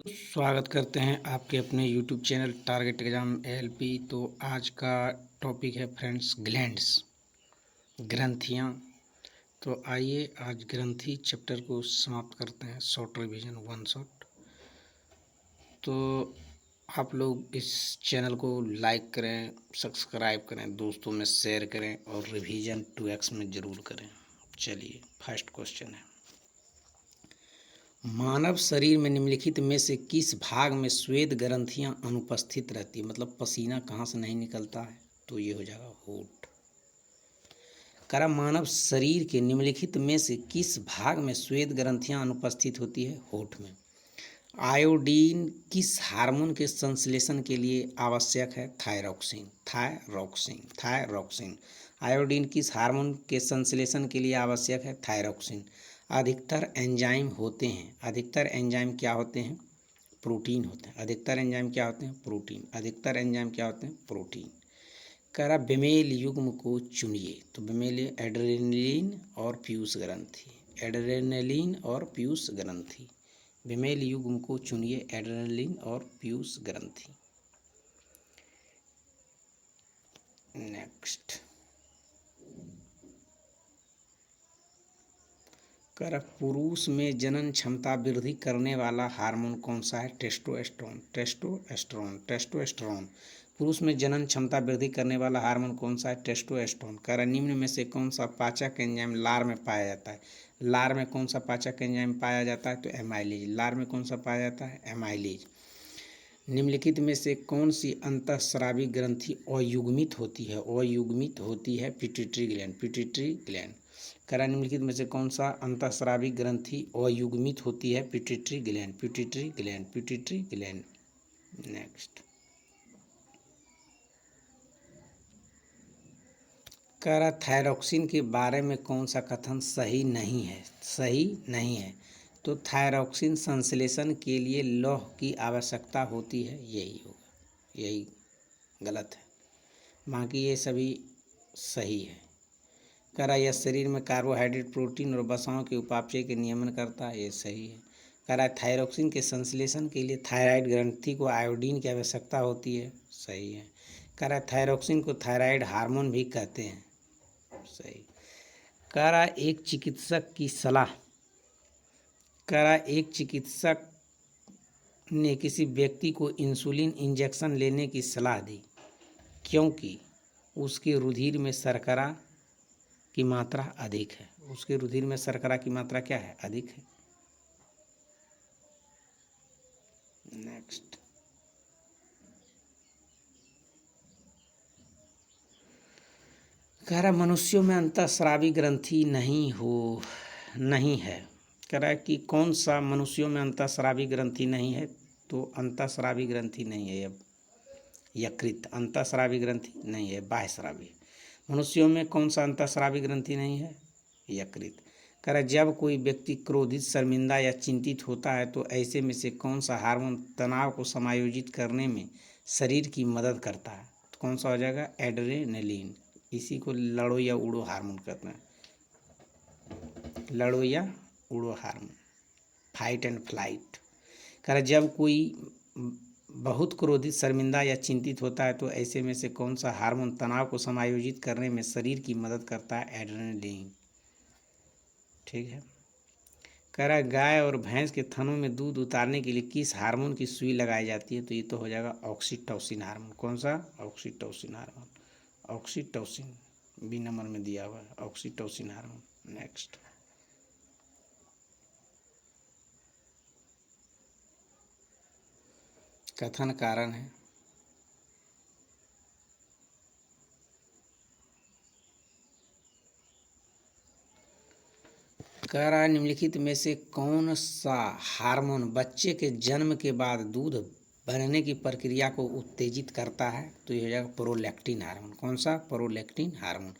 स्वागत करते हैं आपके अपने YouTube channel target exam ALP. तो आज का टॉपिक है फ्रेंड्स ग्लैंड्स, ग्रंथियाँ। तो आइए आज ग्रंथि चैप्टर को समाप्त करते हैं, शॉर्ट रिवीजन वन शॉट। तो आप लोग इस चैनल को लाइक करें, सब्सक्राइब करें, दोस्तों में शेयर करें और रिवीजन 2x में ज़रूर करें। चलिए फर्स्ट क्वेश्चन है, मानव शरीर में निम्नलिखित में से किस भाग में श्वेत ग्रंथियां अनुपस्थित रहती है? मतलब पसीना कहाँ से नहीं निकलता है, तो ये हो जाएगा होठ। करा मानव शरीर के निम्नलिखित में से किस भाग में श्वेत ग्रंथियां अनुपस्थित होती है? होठ में। आयोडीन किस हार्मोन के संश्लेषण के लिए आवश्यक है? थायरॉक्सिन। थायरॉक्सिन थायरॉक्सिन आयोडीन किस हार्मोन के संश्लेषण के लिए आवश्यक है? थायरॉक्सिन। अधिकतर एंजाइम होते हैं, अधिकतर एंजाइम क्या होते हैं? प्रोटीन होते हैं। अधिकतर एंजाइम क्या होते हैं? प्रोटीन। अधिकतर एंजाइम क्या होते हैं? प्रोटीन। कह रहा बेमेल युग्म को चुनिए, तो बेमेल एड्रेनलिन और पीयूष ग्रंथि, एड्रेनलिन और पीयूष ग्रंथि। बेमेल युग्म को चुनिए, एड्रेनलिन और पीयूष ग्रंथि। नेक्स्ट कर पुरुष में जनन क्षमता वृद्धि करने वाला हार्मोन कौन सा है? टेस्टोस्टेरोन। टेस्टोस्टेरोन टेस्टोस्टेरोन पुरुष में जनन क्षमता वृद्धि करने वाला हार्मोन कौन सा है? टेस्टोस्टेरोन। कर निम्न में से कौन सा पाचक एंजाइम लार में पाया जाता है? लार में कौन सा पाचक एंजाइम पाया जाता है? तो एमाइलेज। लार में कौन सा पाया जाता है? एमाइलेज। निम्नलिखित में से कौन सी अंतःस्रावी ग्रंथि अयुग्मित होती है? अयुग्मित होती है पिट्यूटरी ग्लैंड। Pituitary gland. करा निम्नलिखित में से कौन सा अंतःस्रावी ग्रंथि अयुग्मित होती है? Pituitary gland. Pituitary gland. Pituitary gland. Next करा थायरॉक्सिन के बारे में कौन सा कथन सही नहीं है? सही नहीं है। तो थायरॉक्सिन संश्लेषण के लिए लौह की आवश्यकता होती है, यही होगा, यही गलत है। बाकी ये सभी सही है। करा यह शरीर में कार्बोहाइड्रेट, प्रोटीन और वसाओं के उपापचय के नियमन करता है, ये सही है। करा थायरॉक्सिन के संश्लेषण के लिए थायराइड ग्रंथि को आयोडीन की आवश्यकता होती है, सही है। करा थायरॉक्सिन को थायराइड हार्मोन भी कहते हैं, सही। करा एक चिकित्सक की सलाह, करा एक चिकित्सक ने किसी व्यक्ति को इंसुलिन इंजेक्शन लेने की सलाह दी क्योंकि उसके रुधिर में शर्करा की मात्रा अधिक है। उसके रुधिर में शर्करा की मात्रा क्या है? अधिक है। नेक्स्ट कह रहा मनुष्यों में अंतःस्रावी ग्रंथि नहीं है। कह रहा है कि कौन सा मनुष्यों में अंतःस्रावी ग्रंथि नहीं है? तो अंतःस्रावी ग्रंथि नहीं है, अब यकृत अंतःस्रावी ग्रंथि नहीं है, बाह्यस्रावी। मनुष्यों में कौन सा अंतःस्रावी ग्रंथि नहीं है? यकृत। कह रहा जब कोई व्यक्ति क्रोधित, शर्मिंदा या चिंतित होता है तो ऐसे में से कौन सा हार्मोन तनाव को समायोजित करने में शरीर की मदद करता है? तो कौन सा हो जाएगा? एड्रेनलिन। इसी को लड़ो या उड़ो हार्मोन कहते हैं, लड़ो या उड़ो हार्मोन, फाइट एंड फ्लाइट। कह रहा जब कोई बहुत क्रोधित, शर्मिंदा या चिंतित होता है तो ऐसे में से कौन सा हार्मोन तनाव को समायोजित करने में शरीर की मदद करता है? एड्रेनलिन। ठीक है। कह रहा है गाय और भैंस के थनों में दूध उतारने के लिए किस हार्मोन की सुई लगाई जाती है? तो ये तो हो जाएगा ऑक्सीटोसिन हार्मोन। कौन सा? Oxytocin hormone. Oxytocin B number में दिया हुआ है, ऑक्सीटोसिन हार्मोन। नेक्स्ट कथन कारण है, कह रहा है निम्नलिखित में से कौन सा हार्मोन बच्चे के जन्म के बाद दूध बनने की प्रक्रिया को उत्तेजित करता है? तो ये हो जाएगा प्रोलैक्टिन हार्मोन। कौन सा? Prolactin hormone.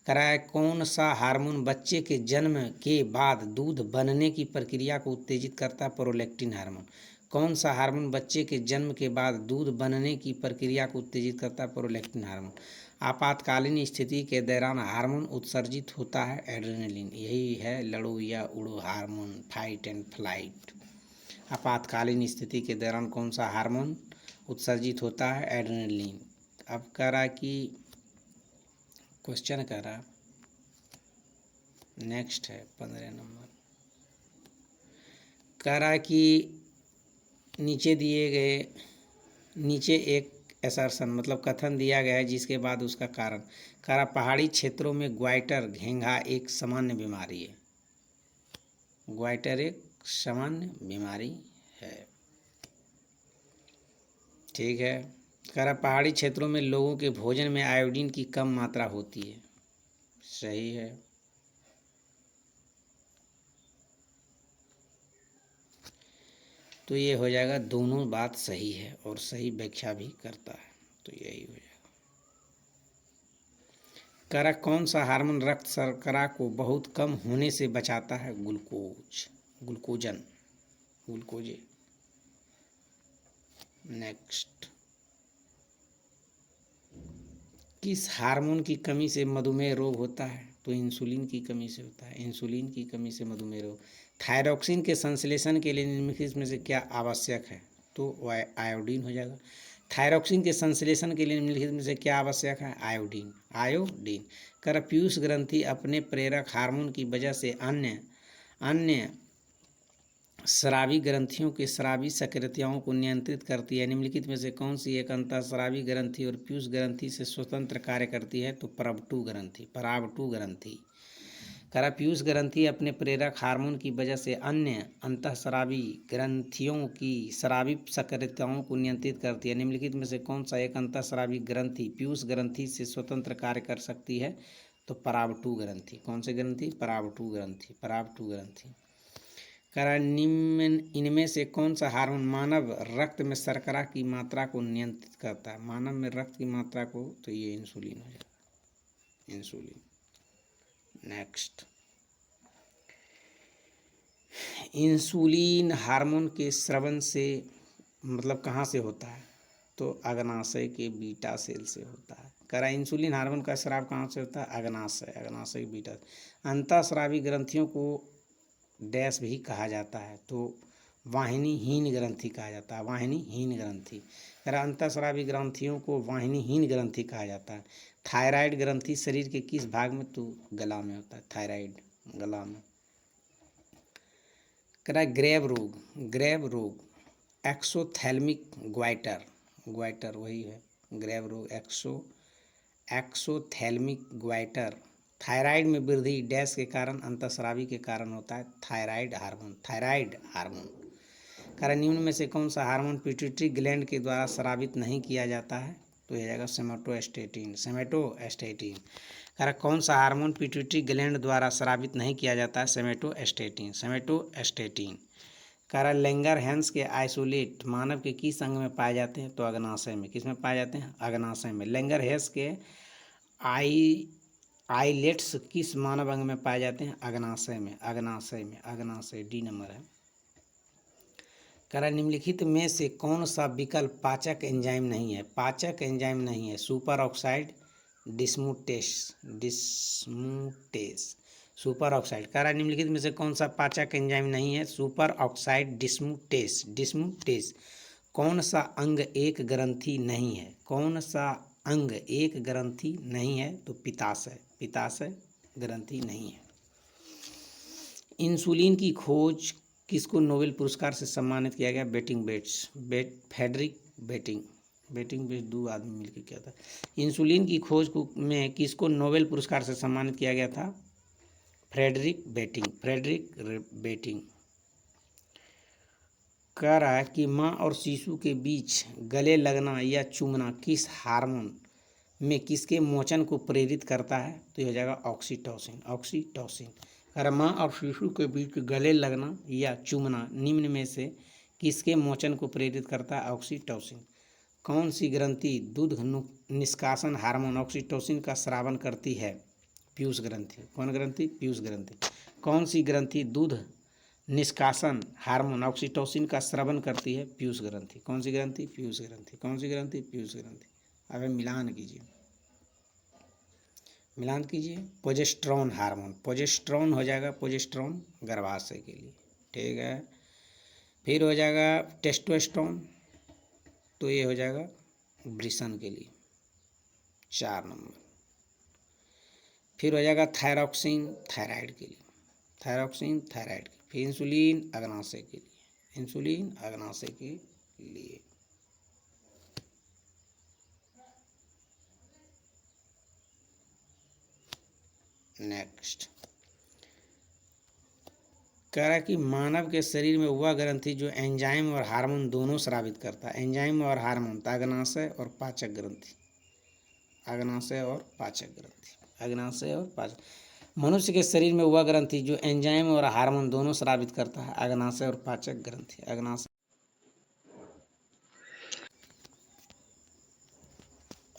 कह रहा है कौन सा हार्मोन बच्चे के जन्म के बाद दूध बनने की प्रक्रिया को उत्तेजित करता है? Prolactin hormone. कौन सा हार्मोन बच्चे के जन्म के बाद दूध बनने की प्रक्रिया को उत्तेजित करता है? Prolactin hormone. आपातकालीन स्थिति के दौरान हार्मोन उत्सर्जित होता है, एड्रेनलिन। यही है लड़ो या उड़ो हार्मोन, फाइट एंड फ्लाइट। आपातकालीन स्थिति के दौरान कौन सा हार्मोन उत्सर्जित होता है? एड्रेनलिन। अब कह रहा कि क्वेश्चन कह रहा नेक्स्ट है 15 नंबर, कह रहा कि नीचे एक असर्शन मतलब कथन दिया गया है जिसके बाद उसका कारण। कह रहा पहाड़ी क्षेत्रों में ग्वाइटर घेंघा एक सामान्य बीमारी है। ग्वाइटर एक सामान्य बीमारी है। ठीक है। कह रहा पहाड़ी क्षेत्रों में लोगों के भोजन में आयोडीन की कम मात्रा होती है। सही है। तो ये हो जाएगा, दोनों बात सही है और सही व्याख्या भी करता है, तो यही हो जाएगा। कह रहा कौन सा हार्मोन रक्त शर्करा को बहुत कम होने से बचाता है? ग्लूकोजे। नेक्स्ट, किस हार्मोन की कमी से मधुमेह रोग होता है? तो इंसुलिन की कमी से होता है। इंसुलिन की कमी से मधुमेह रोग। थायरॉक्सिन के संश्लेषण के लिए निम्नलिखित में से क्या आवश्यक है? तो आयोडीन हो जाएगा। थायरॉक्सिन के संश्लेषण के लिए निम्नलिखित में से क्या आवश्यक है? आयोडीन। कर पीयूष ग्रंथि अपने प्रेरक हार्मोन की वजह से अन्य स्रावी ग्रंथियों के स्रावी सक्रियताओं को नियंत्रित करती है। निम्नलिखित में से कौन सी एक अंतःस्रावी ग्रंथि और पीयूष ग्रंथि से स्वतंत्र कार्य करती है? तो परावटु ग्रंथि। करा पीयूष ग्रंथि अपने प्रेरक हार्मोन की वजह से अन्य अंतःस्रावी ग्रंथियों की स्रावी सक्रियताओं को नियंत्रित करती है। निम्नलिखित में से कौन सा एक अंतःस्रावी ग्रंथि पीयूष ग्रंथि से स्वतंत्र कार्य कर सकती है? तो परावटु ग्रंथि। कौन सी ग्रंथि? परावटु ग्रंथि। करा निम्न इनमें से कौन सा हार्मोन मानव रक्त में शर्करा की मात्रा को नियंत्रित करता है? मानव में रक्त की मात्रा को, तो ये इंसुलिन हो जाएगा। इंसुलिन। नेक्स्ट, इंसुलिन हार्मोन के स्रवन से मतलब कहाँ से होता है? तो अग्नाशय के बीटा सेल से होता है। करा इंसुलिन हार्मोन का स्राव कहाँ से होता है? अग्नाशय के बीटा। अंतःस्रावी ग्रंथियों को डैश भी कहा जाता है, तो वाहिनीहीन ग्रंथि कहा जाता है। वाहिनीहीन ग्रंथि। करा अंतःस्रावी ग्रंथियों को वाहिनीहीन ग्रंथि कहा जाता है। थायराइड ग्रंथि शरीर के किस भाग में? तो गला में होता है। थायराइड गला में। करा ग्रेव रोग एक्सोथैल्मिक ग्वाइटर वही है। ग्रेव रोग एक्सोथैल्मिक ग्वाइटर थायराइड में वृद्धि डैश के कारण अंतःस्रावी के कारण होता है। Thyroid hormone. कारण निम्न में से कौन सा हार्मोन पिट्यूटरी ग्लैंड के द्वारा स्रावित नहीं किया जाता है? तो यह जाएगा सेमेटोस्टेटिन। कारण कौन सा हार्मोन पिट्यूटरी ग्लैंड द्वारा स्रावित नहीं किया जाता है? सेमेटोस्टेटिन। कारण लैंगरहैंस के आइसोलेट मानव के किस अंग में पाए जाते हैं? तो अग्नाशय में। किस में पाए जाते हैं? अग्नाशय में। लैंगरहैंस के आइलेट्स किस मानव अंग में पाए जाते हैं? अग्नाशय में। डी नंबर है। करा निम्नलिखित में से कौन सा विकल्प पाचक एंजाइम नहीं है? Superoxide dismutase. Superoxide. करा निम्नलिखित में से कौन सा पाचक एंजाइम नहीं है? Superoxide dismutase. कौन सा अंग एक ग्रंथि नहीं है? तो पित्ताशय ग्रंथि नहीं है। इंसुलिन की खोज किसको नोबेल पुरस्कार से सम्मानित किया गया? फ्रेडरिक बेटिंग दो आदमी मिलकर किया था। इंसुलिन की खोज में किसको नोबेल पुरस्कार से सम्मानित किया गया था? Frederick Banting. कह रहा है कि माँ और शिशु के बीच गले लगना या चूमना किस हार्मोन में किसके मोचन को प्रेरित करता है? तो यह हो जाएगा ऑक्सीटोसिन। अगर माँ और शिशु के बीच गले लगना या चूमना निम्न में से किसके मोचन को प्रेरित करता है? ऑक्सीटोसिन। कौन सी ग्रंथि दूध निष्कासन हार्मोन ऑक्सीटोसिन का स्रावन करती है? पीयूष ग्रंथि। कौन ग्रंथि? पीयूष ग्रंथि। कौन सी ग्रंथि दूध निष्कासन हार्मोन ऑक्सीटोसिन का स्रावन करती है? पीयूष ग्रंथि। कौन सी ग्रंथि? पीयूष ग्रंथि। कौन सी ग्रंथि? पीयूष ग्रंथि। अब मिलान कीजिए। Progesterone hormone. प्रोजेस्टेरोन हो जाएगा, प्रोजेस्टेरोन गर्भाशय के लिए। ठीक है। फिर हो जाएगा टेस्टोस्टेरोन, तो ये हो जाएगा वृषण के लिए 4 नंबर। फिर हो जाएगा थायरॉक्सिन, थायराइड के लिए, थायरॉक्सिन थायराइड के, फिर इंसुलिन अग्नाशय के लिए, इंसुलिन अग्नाशय के लिए। नेक्स्ट कह रहा है कि मानव के शरीर में वह ग्रंथि जो एंजाइम और हार्मोन दोनों स्रावित करता है, एंजाइम और हार्मोन, तो अग्नाशय और पाचक ग्रंथि, अग्नाशय और पाचक ग्रंथि, अग्नाशय और पाचक। मनुष्य के शरीर में वह ग्रंथि जो एंजाइम और हार्मोन दोनों स्रावित करता है, अग्नाशय और पाचक ग्रंथि, अग्नाशय।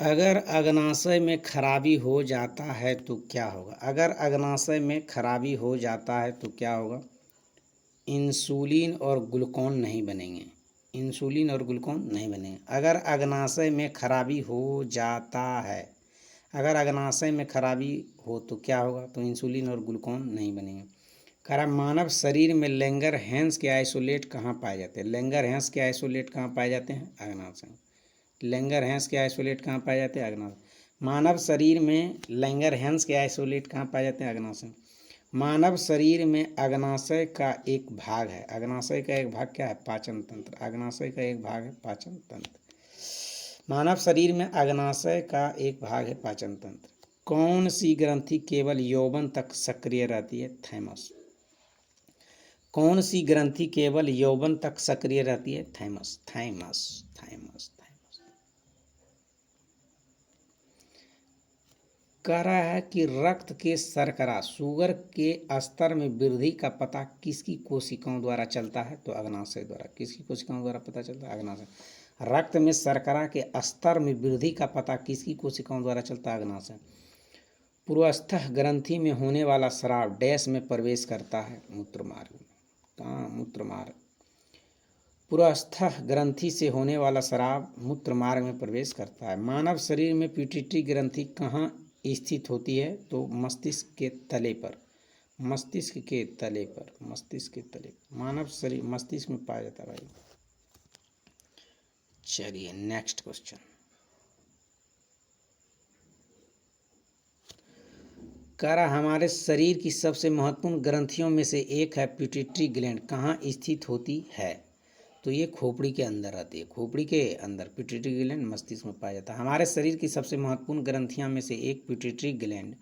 अगर अग्नाशय में खराबी हो जाता है तो क्या होगा? अगर अग्नाशय में खराबी हो जाता है तो क्या होगा? इंसुलिन और ग्लूकोन नहीं बनेंगे, इंसुलिन और ग्लूकोन नहीं बनेंगे। अगर अग्नाशय में खराबी हो जाता है, अगर अग्नाशय में खराबी हो तो क्या होगा? तो इंसुलिन और ग्लूकोन नहीं बनेंगे। कह मानव शरीर में लैंगरहैंस के आइसोलेट कहाँ पाए जाते हैं? लैंगरहैंस के आइसोलेट कहाँ पाए जाते हैं? अग्नाशय। लैंगरहैंस के आइसोलेट कहाँ पाए जाते हैं? अग्नाशय। मानव शरीर में लैंगरहैंस के आइसोलेट कहाँ पाए जाते हैं? अग्नाशय। मानव शरीर में अग्नाशय का एक भाग है, अग्नाशय का एक भाग क्या है? पाचन तंत्र। अग्नाशय का एक भाग है पाचन तंत्र। मानव शरीर में अग्नाशय का एक भाग है पाचन तंत्र। कौन सी ग्रंथि केवल यौवन तक सक्रिय रहती है? थैमस। कौन सी ग्रंथि केवल यौवन तक सक्रिय रहती है? Thymus, thymus, thymus, thymus. कह रहा है कि रक्त के शर्करा, शुगर के स्तर में वृद्धि का पता किसकी कोशिकाओं द्वारा चलता है? तो अग्नाशय द्वारा। किसकी कोशिकाओं द्वारा पता चलता है? अग्नाशय। रक्त में शर्करा के स्तर में वृद्धि का पता किसकी कोशिकाओं द्वारा चलता है? अग्नाशय। पूर्वस्थ ग्रंथि में होने वाला स्राव डैश में प्रवेश करता है? मूत्र मार्ग में। कहाँ? मूत्र मार्ग। पूर्वस्थ ग्रंथि से होने वाला स्राव मूत्र मार्ग में प्रवेश करता है। मानव शरीर में पिट्यूटरी ग्रंथि कहाँ स्थित होती है? तो मस्तिष्क के तले पर, मस्तिष्क के तले पर, मस्तिष्क के तले। मानव शरीर मस्तिष्क में पाया जाता है भाई। चलिए नेक्स्ट क्वेश्चन। कह रहा हमारे शरीर की सबसे महत्वपूर्ण ग्रंथियों में से एक है पिट्यूटरी ग्लैंड, कहाँ स्थित होती है? तो ये खोपड़ी के अंदर आती है, खोपड़ी के अंदर पिट्यूटरी ग्लैंड मस्तिष्क में पाया जाता है। हमारे शरीर की सबसे महत्वपूर्ण ग्रंथियों में से एक पिट्यूटरी ग्लैंड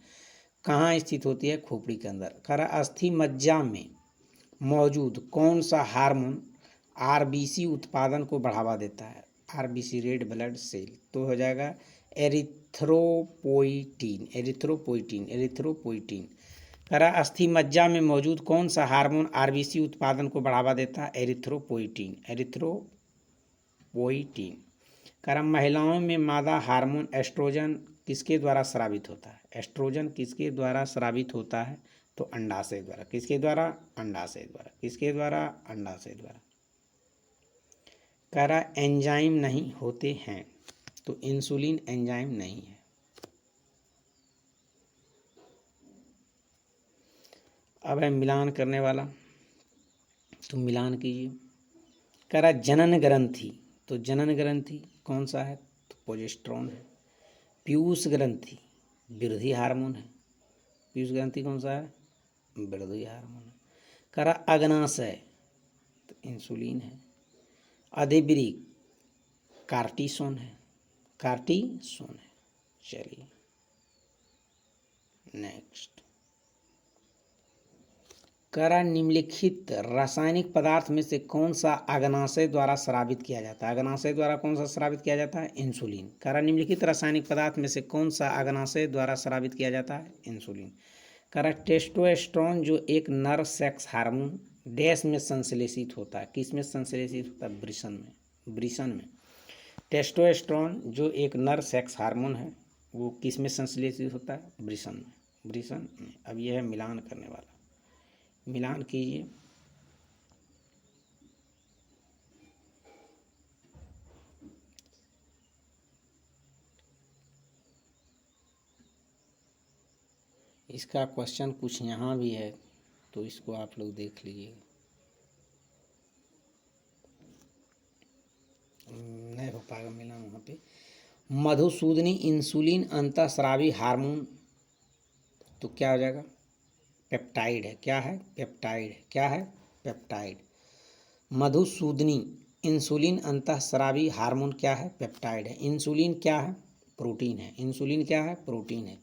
कहाँ स्थित होती है? खोपड़ी के अंदर। कह रहा अस्थि मज्जा में मौजूद कौन सा हार्मोन आरबीसी उत्पादन को बढ़ावा देता है? RBC, red blood cell. तो हो जाएगा एरिथ्रोपोइटीन, एरिथ्रोपोइटीन, एरिथ्रोपोइटीन। कह रहा अस्थि मज्जा में मौजूद कौन सा हार्मोन आरबीसी उत्पादन को बढ़ावा देता है? Erythropoietin, erythropoietin. कह रहा महिलाओं में मादा हार्मोन एस्ट्रोजन किसके द्वारा स्रावित होता है? एस्ट्रोजन किसके द्वारा स्रावित होता है? तो अंडाशय द्वारा। किसके द्वारा? अंडाशय द्वारा। किसके द्वारा? अंडाशय द्वारा। कह रहा एंजाइम नहीं होते हैं, तो इंसुलिन एंजाइम नहीं है। अब है मिलान करने वाला, तो मिलान कीजिए। कह रहा जनन ग्रंथि, तो जनन ग्रंथि कौन सा है? तो प्रोजेस्टेरोन है। पीयूष ग्रंथि वृद्धि हार्मोन है, पीयूष ग्रंथि कौन सा है? वृद्धि हार्मोन है। कह रहा अग्नाशय, तो इंसुलिन है। अधिवृक्क कार्टिसोन है, कार्टिसोन है। चलिए नेक्स्ट। कह रहा निम्नलिखित रासायनिक पदार्थ में से कौन सा अग्नाशय द्वारा स्रावित किया जाता है? अग्नाशय द्वारा कौन सा स्रावित किया जाता है? इंसुलिन। कह रहा निम्नलिखित रासायनिक पदार्थ में से कौन सा अग्नाशय द्वारा स्रावित किया जाता है? इंसुलिन। कह रहा टेस्टोस्टेरोन जो एक नर सेक्स हार्मोन डैश में संश्लेषित होता है? किस में संश्लेषित होता है? वृषण में, वृषण में। टेस्टोस्टेरोन जो एक नर सेक्स हार्मोन है वो किस में संश्लेषित होता है? वृषण में, वृषण में। अब यह है मिलान करने वाला, मिलान कीजिए। इसका क्वेश्चन कुछ यहाँ भी है, तो इसको आप लोग देख लीजिए। पाएगा मिला वहाँ पे। मधुसूदनी इंसुलिन अंतःस्रावी हार्मोन, तो क्या हो जाएगा? पेप्टाइड है। क्या है? पेप्टाइड है। क्या है? पेप्टाइड। मधुसूदनी इंसुलिन अंतःस्रावी हार्मोन क्या है? पेप्टाइड है। इंसुलिन क्या है? प्रोटीन है। इंसुलिन क्या है? प्रोटीन है।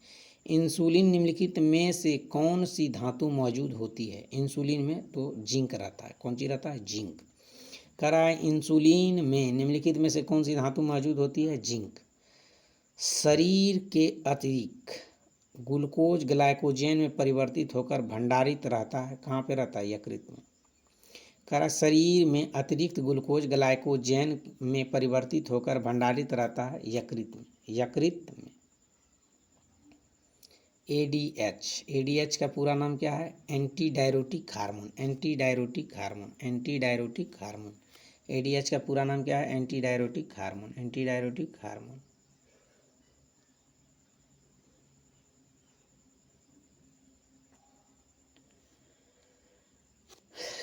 इंसुलिन निम्नलिखित में से कौन सी धातु मौजूद होती है? इंसुलिन में तो जिंक रहता है। कौन सी रहता है? जिंक। कह रहा है इंसुलिन में निम्नलिखित में से कौन सी धातु मौजूद होती है? जिंक। शरीर के अतिरिक्त ग्लूकोज ग्लाइकोजन में परिवर्तित होकर भंडारित रहता है। कहाँ पे रहता है? यकृत में। कह रहा शरीर में अतिरिक्त ग्लूकोज ग्लाइकोजन में परिवर्तित होकर भंडारित रहता है यकृत में। यकृत में। एडीएच। एडीएच का पूरा नाम क्या है? Anti diuretic hormone. Anti diuretic hormone. Anti diuretic hormone. ADH का पूरा नाम क्या है? Anti diuretic hormone. Anti diuretic hormone.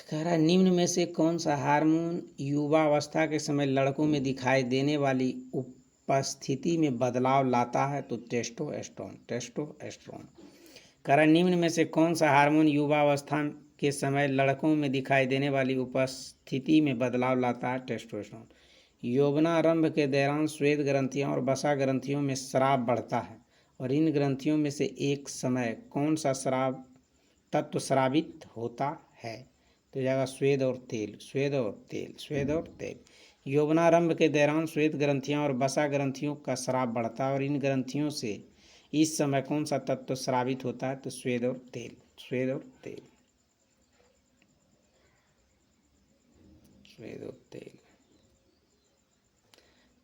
कह रहा है निम्न में से कौन सा हार्मोन युवावस्था के समय लड़कों में दिखाई देने वाली उपस्थिति में बदलाव लाता है? तो टेस्टोस्टेरोन। टेस्टोस्टेरोन। कह रहा है निम्न में से कौन सा हार्मोन युवावस्था के समय लड़कों में दिखाई देने वाली उपस्थिति में बदलाव लाता है? टेस्टोस्टेरोन। यौवनारंभ के दौरान श्वेत ग्रंथियों और वसा ग्रंथियों में स्राव बढ़ता है और इन ग्रंथियों में से एक समय कौन सा स्राव तत्व स्रावित होता है? तो जाएगा स्वेद और तेल। स्वेद और तेल। स्वेद और तेल। यौवनारंभ के दौरान श्वेत ग्रंथियां और वसा ग्रंथियों का स्राव बढ़ता है और इन ग्रंथियों से इस समय कौन सा तत्व स्रावित होता है? तो स्वेद और तेल। स्वेद और तेल। स्वेद और तेल।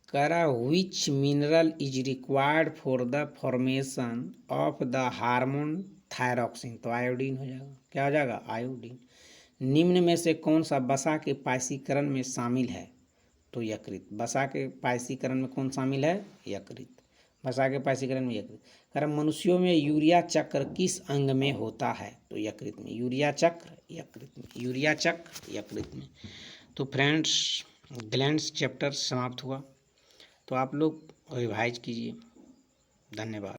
कह रहा विच mineral is required for the formation of the hormone thyroxine? तो आयोडीन हो जाएगा। क्या हो जाएगा? आयोडीन। निम्न में से कौन सा वसा के पायसीकरण में शामिल है? तो यकृत। वसा के पायसीकरण में कौन शामिल है? यकृत। वसा के पायसीकरण में यकृत। कारण मनुष्यों में यूरिया चक्र किस अंग में होता है? तो यकृत में। यूरिया चक्र यकृत में। यूरिया चक्र यकृत में। तो फ्रेंड्स ग्लैंड्स चैप्टर समाप्त हुआ। तो आप लोग रिवाइज कीजिए। धन्यवाद।